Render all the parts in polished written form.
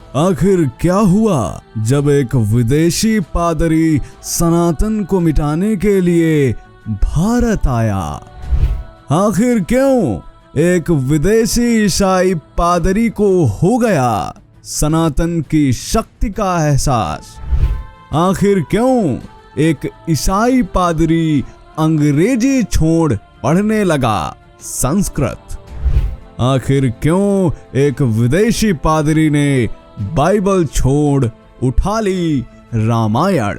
आखिर क्या हुआ जब एक विदेशी पादरी सनातन को मिटाने के लिए भारत आया? आखिर क्यों एक विदेशी ईसाई पादरी को हो गया सनातन की शक्ति का एहसास? आखिर क्यों एक ईसाई पादरी अंग्रेजी छोड़ पढ़ने लगा संस्कृत? आखिर क्यों एक विदेशी पादरी ने बाइबल छोड़ उठा ली रामायण?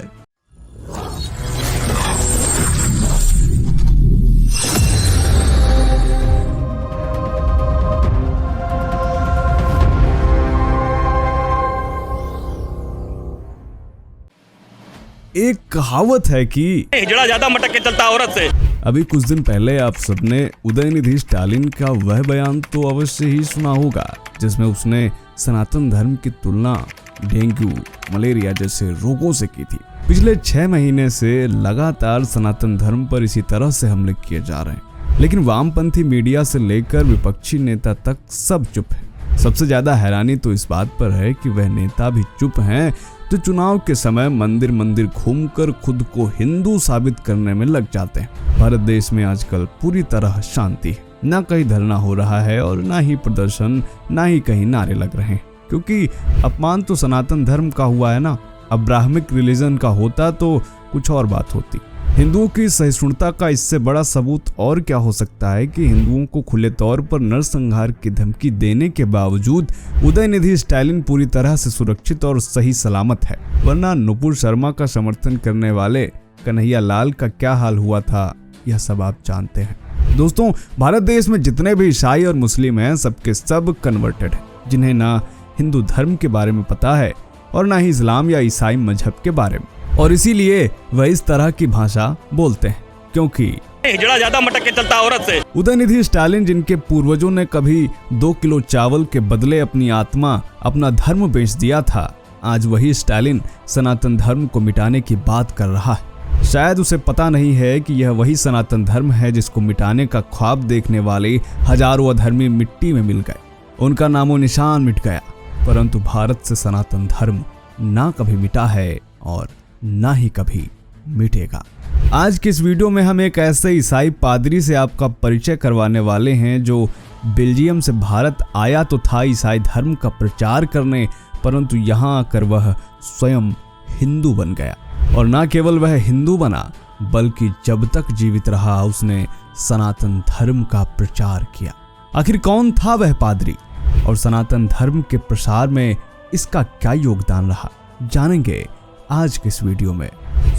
एक कहावत है कि हिजड़ा ज्यादा मटक के चलता औरत से। अभी कुछ दिन पहले आप सबने उदयनिधि स्टालिन का वह बयान तो अवश्य ही सुना होगा जिसमें उसने सनातन धर्म की तुलना डेंगू, मलेरिया जैसे रोगों से की थी। पिछले 6 महीने से लगातार सनातन धर्म पर इसी तरह से हमले किए जा रहे हैं, लेकिन वामपंथी मीडिया से लेकर विपक्षी नेता तक सब चुप है। सबसे ज्यादा हैरानी तो इस बात पर है कि वह नेता भी चुप हैं तो चुनाव के समय मंदिर मंदिर घूमकर खुद को हिंदू साबित करने में लग जाते हैं। भारत देश में आजकल पूरी तरह शांति है, ना कहीं धरना हो रहा है और ना ही प्रदर्शन, ना ही कहीं नारे लग रहे हैं, क्योंकि अपमान तो सनातन धर्म का हुआ है ना। अब ब्राह्मिक रिलीजन का होता तो कुछ और बात होती। हिंदुओं की सहिष्णुता का इससे बड़ा सबूत और क्या हो सकता है कि हिंदुओं को खुले तौर पर नरसंहार की धमकी देने के बावजूद उदयनिधि स्टालिन पूरी तरह से सुरक्षित और सही सलामत है। वरना नुपुर शर्मा का समर्थन करने वाले कन्हैया लाल का क्या हाल हुआ था, यह सब आप जानते हैं। दोस्तों, भारत देश में जितने भी ईसाई और मुस्लिम हैं सबके सब कन्वर्टेड हैं, जिन्हें ना हिंदू धर्म के बारे में पता है और ना ही इस्लाम या ईसाई मजहब के बारे में, और इसीलिए वह इस तरह की भाषा बोलते हैं क्योंकि हिजड़ा ज्यादा मटक के चलता औरत से। उदयनिधि स्टालिन, जिनके पूर्वजों ने कभी 2 किलो चावल के बदले अपनी आत्मा, अपना धर्म बेच दिया था, आज वही स्टालिन सनातन धर्म को मिटाने की बात कर रहा है। शायद उसे पता नहीं है कि यह वही सनातन धर्म है जिसको मिटाने का ख्वाब देखने वाले हजारों अधर्मी मिट्टी में मिल गए, उनका नामो निशान मिट गया। परंतु भारत से सनातन धर्म ना कभी मिटा है और ना ही कभी मिटेगा। आज के इस वीडियो में हम एक ऐसे ईसाई पादरी से आपका परिचय करवाने वाले हैं जो बेल्जियम से भारत आया तो था ईसाई धर्म का प्रचार करने, परंतु यहाँ आकर वह स्वयं हिंदू बन गया। और ना केवल वह हिंदू बना बल्कि जब तक जीवित रहा उसने सनातन धर्म का प्रचार किया। आखिर कौन था वह पादरी और सनातन धर्म के प्रसार में इसका क्या योगदान रहा, जानेंगे आज के इस वीडियो में।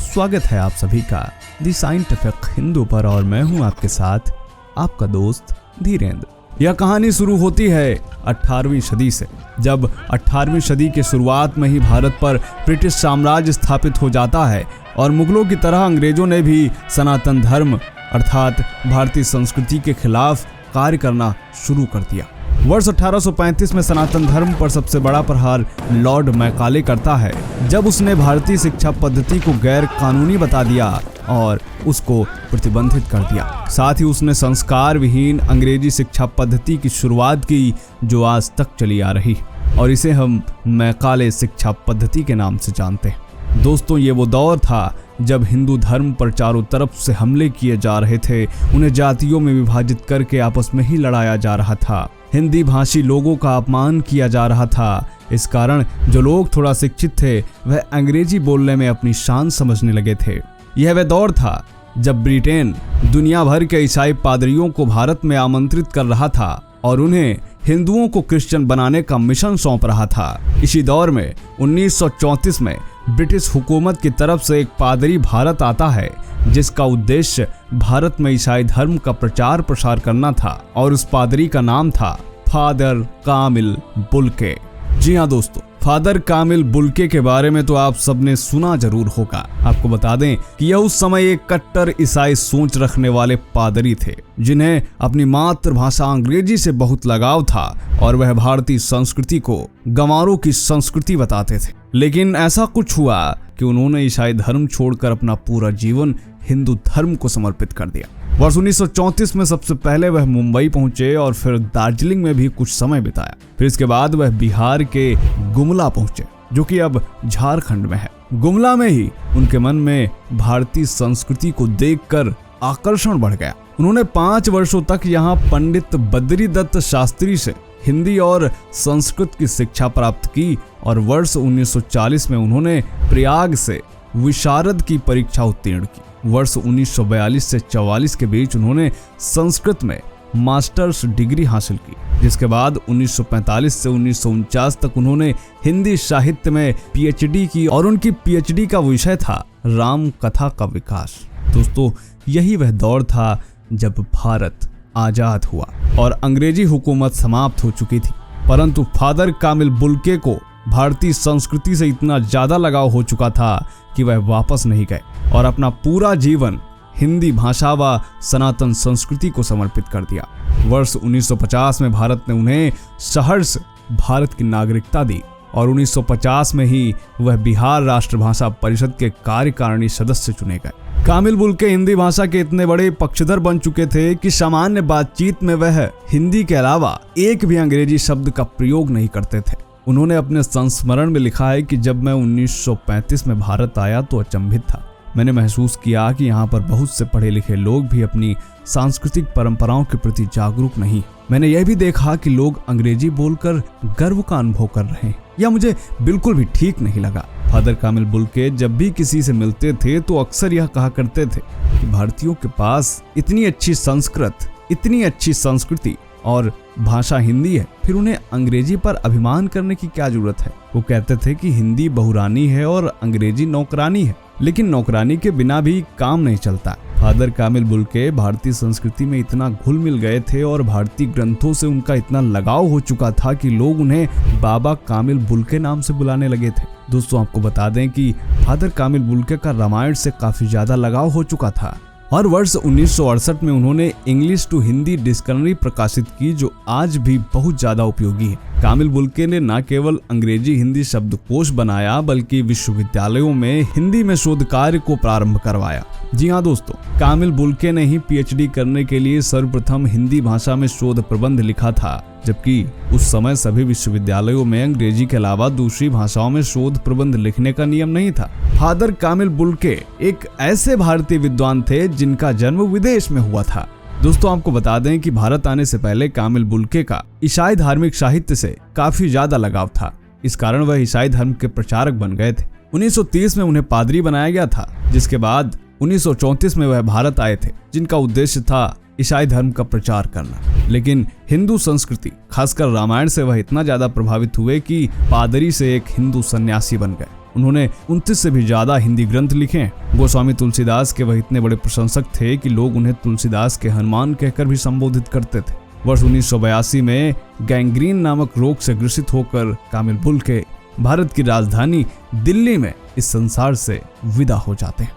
स्वागत है आप सभी का द साइंटिफिक हिंदू पर और मैं हूं आपके साथ आपका दोस्त धीरेन्द्र। यह कहानी शुरू होती है 18वीं सदी से, जब 18वीं सदी के शुरुआत में ही भारत पर ब्रिटिश साम्राज्य स्थापित हो जाता है और मुगलों की तरह अंग्रेजों ने भी सनातन धर्म अर्थात भारतीय संस्कृति के खिलाफ कार्य करना शुरू कर दिया। वर्ष 1835 में सनातन धर्म पर सबसे बड़ा प्रहार लॉर्ड मैकाले करता है, जब उसने भारतीय शिक्षा पद्धति को गैर कानूनी बता दिया और उसको प्रतिबंधित कर दिया। साथ ही उसने संस्कार विहीन अंग्रेजी शिक्षा पद्धति की शुरुआत की जो आज तक चली आ रही, और इसे हम मैकाले शिक्षा पद्धति के नाम से जानते हैं। दोस्तों, ये वो दौर था जब हिंदू धर्म पर चारों तरफ से हमले किए जा रहे थे, उन्हें जातियों में विभाजित करके आपस में ही लड़ाया जा रहा था, हिंदी भाषी लोगों का अपमान किया जा रहा था। इस कारण जो लोग थोड़ा शिक्षित थे वह अंग्रेजी बोलने में अपनी शान समझने लगे थे। यह वह दौर था जब ब्रिटेन दुनिया भर के ईसाई पादरियों को भारत में आमंत्रित कर रहा था और उन्हें हिंदुओं को क्रिश्चियन बनाने का मिशन सौंप रहा था। इसी दौर में 1934 में ब्रिटिश हुकूमत की तरफ से एक पादरी भारत आता है जिसका उद्देश्य भारत में ईसाई धर्म का प्रचार प्रसार करना था, और उस पादरी का नाम था फादर कामिल बुल्के। जी हाँ दोस्तों, फादर कामिल बुल्के के बारे में तो आप सबने सुना जरूर होगा। आपको बता दें कि यह उस समय एक कट्टर ईसाई सोच रखने वाले पादरी थे जिन्हें अपनी मातृभाषा अंग्रेजी से बहुत लगाव था और वह भारतीय संस्कृति को गंवारों की संस्कृति बताते थे। लेकिन ऐसा कुछ हुआ कि उन्होंने ईसाई धर्म छोड़कर अपना पूरा जीवन हिंदू धर्म को समर्पित कर दिया। वर्ष 1934 में सबसे पहले वह मुंबई पहुंचे और फिर दार्जिलिंग में भी कुछ समय बिताया। फिर इसके बाद वह बिहार के गुमला पहुंचे, जो कि अब झारखंड में है। गुमला में ही उनके मन में भारतीय संस्कृति को देखकर आकर्षण बढ़ गया। उन्होंने 5 वर्षों तक यहाँ पंडित बद्री दत्त शास्त्री से हिंदी और संस्कृत की शिक्षा प्राप्त की और वर्ष 1940 में उन्होंने प्रयाग से विशारद की परीक्षा उत्तीर्ण की। वर्ष 1942 से 44 के बीच उन्होंने संस्कृत में मास्टर्स डिग्री हासिल की, जिसके बाद 1945 से 1949 तक उन्होंने हिंदी साहित्य में पीएचडी की और उनकी पीएचडी का विषय था राम कथा का विकास। दोस्तों, यही वह दौर था जब भारत आजाद हुआ और अंग्रेजी हुकूमत समाप्त हो चुकी थी, परंतु फादर कामिल बुल्के को भारतीय संस्कृति से इतना ज्यादा लगाव हो चुका था कि वह वापस नहीं गए और अपना पूरा जीवन हिंदी भाषा व सनातन संस्कृति को समर्पित कर दिया। वर्ष 1950 में भारत ने उन्हें सहर्ष भारत की नागरिकता दी और 1950 में ही वह बिहार राष्ट्रभाषा परिषद के कार्यकारिणी सदस्य चुने गए। कामिल बुल्के हिंदी भाषा के इतने बड़े पक्षधर बन चुके थे कि सामान्य बातचीत में वह हिंदी के अलावा एक भी अंग्रेजी शब्द का प्रयोग नहीं करते थे। उन्होंने अपने संस्मरण में लिखा है कि जब मैं 1935 में भारत आया तो अचंभित था। मैंने महसूस किया कि यहाँ पर बहुत से पढ़े लिखे लोग भी अपनी सांस्कृतिक परंपराओं के प्रति जागरूक नहीं। मैंने यह भी देखा कि लोग अंग्रेजी बोलकर गर्व का अनुभव कर रहे हैं। यह मुझे बिल्कुल भी ठीक नहीं लगा। फादर कामिल बुल्के जब भी किसी से मिलते थे तो अक्सर यह कहा करते थे कि भारतीयों के पास इतनी अच्छी संस्कृत, इतनी अच्छी संस्कृति और भाषा हिंदी है, फिर उन्हें अंग्रेजी पर अभिमान करने की क्या जरूरत है। वो कहते थे कि हिंदी बहुरानी है और अंग्रेजी नौकरानी है, लेकिन नौकरानी के बिना भी काम नहीं चलता। फादर कामिल बुल्के भारतीय संस्कृति में इतना घुल मिल गए थे और भारतीय ग्रंथों से उनका इतना लगाव हो चुका था कि लोग उन्हें बाबा कामिल बुल्के नाम से बुलाने लगे थे। दोस्तों, आपको बता दें कि फादर कामिल बुल्के का रामायण से काफी ज्यादा लगाव हो चुका था और वर्ष 1968 में उन्होंने इंग्लिश टू हिंदी डिक्शनरी प्रकाशित की, जो आज भी बहुत ज्यादा उपयोगी है। कामिल बुल्के ने न केवल अंग्रेजी हिंदी शब्दकोश बनाया बल्कि विश्वविद्यालयों में हिंदी में शोध कार्य को प्रारंभ करवाया। जी हाँ दोस्तों, कामिल बुल्के ने ही पीएचडी करने के लिए सर्वप्रथम हिंदी भाषा में शोध प्रबंध लिखा था, जबकि उस समय सभी विश्वविद्यालयों में अंग्रेजी के अलावा दूसरी भाषाओं में शोध प्रबंध लिखने का नियम नहीं था। फादर कामिल बुल्के एक ऐसे भारतीय विद्वान थे जिनका जन्म विदेश में हुआ था। दोस्तों, आपको बता दें कि भारत आने से पहले कामिल बुल्के का ईसाई धार्मिक साहित्य से काफी ज्यादा लगाव था। इस कारण वह ईसाई धर्म के प्रचारक बन गए थे। 1930 में उन्हें पादरी बनाया गया था, जिसके बाद 1934 में वह भारत आए थे, जिनका उद्देश्य था ईसाई धर्म का प्रचार करना। लेकिन हिंदू संस्कृति, खासकर रामायण से वह इतना ज्यादा प्रभावित हुए कि पादरी से एक हिंदू सन्यासी बन गए। उन्होंने 29 से भी ज्यादा हिंदी ग्रंथ लिखे। गोस्वामी तुलसीदास के वह इतने बड़े प्रशंसक थे कि लोग उन्हें तुलसीदास के हनुमान कहकर भी संबोधित करते थे। वर्ष 1982 में गैंग्रीन नामक रोग से ग्रसित होकर कामिल बुल्के भारत की राजधानी दिल्ली में इस संसार से विदा हो जाते हैं।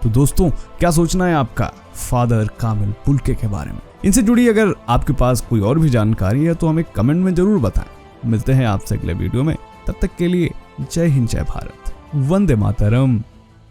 तो दोस्तों, क्या सोचना है आपका फादर कामिल बुल्के के बारे में? इनसे जुड़ी अगर आपके पास कोई और भी जानकारी है तो हमें कमेंट में जरूर बताएं। मिलते हैं आपसे अगले वीडियो में, तब तक के लिए जय हिंद, जय भारत, वंदे मातरम।